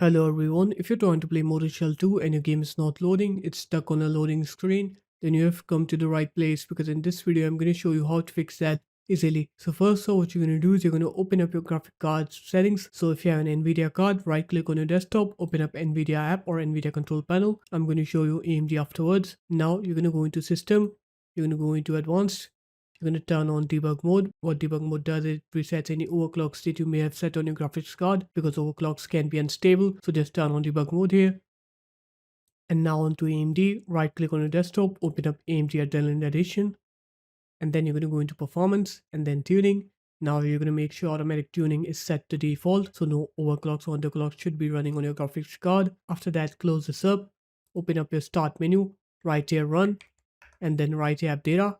Hello everyone, if you're trying to play Mortal Shell 2 and your game is not loading, it's stuck on a loading screen, then you have come to the right place because in this video I'm going to show you how to fix that easily. So first of all, what you're going to do is you're going to open up your graphic card settings. So if you have an NVIDIA card, right click on your desktop, open up NVIDIA app or NVIDIA control panel. I'm going to show you AMD afterwards. Now you're going to go into system, you're going to go into advanced. You're going to turn on debug mode. What debug mode does, it resets any overclock state you may have set on your graphics card because overclocks can be unstable. So just turn on debug mode here. And now onto AMD, right click on your desktop, open up AMD Adrenaline Edition. And then you're going to go into performance and then tuning. Now you're going to make sure automatic tuning is set to default. So no overclocks or underclocks should be running on your graphics card. After that, close this up, open up your start menu, right here run, and then right here app data.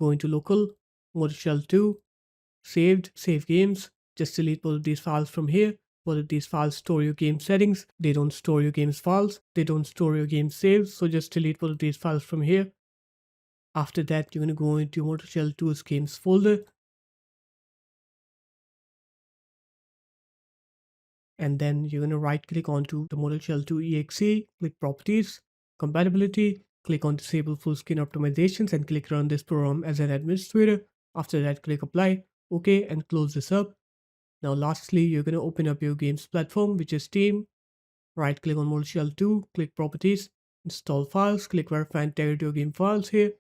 Go into local, Mortal Shell 2, saved, save games. Just delete both of these files from here. Both of these files store your game settings. They don't store your game's files. They don't store your game saves. So just delete both of these files from here. After that, you're going to go into Mortal Shell 2's games folder. And then you're going to right click onto the Mortal Shell 2 exe, click properties, compatibility, click on disable full screen optimizations and click run this program as an administrator. After that, click apply, OK, and close this up. Now lastly, you're going to open up your games platform, which is Steam. Right click on Mortal Shell 2, click properties, install files, click verify and tag your game files here.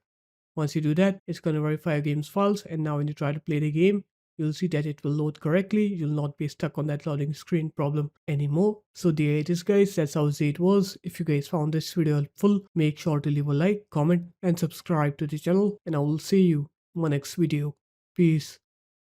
Once you do that, it's going to verify your game's files, and now when you try to play the game, you'll see that it will load correctly. You'll not be stuck on that loading screen problem anymore. So there it is guys, that's how easy it was. If you guys found this video helpful, make sure to leave a like, comment and subscribe to the channel, and I will see you in my next video. Peace.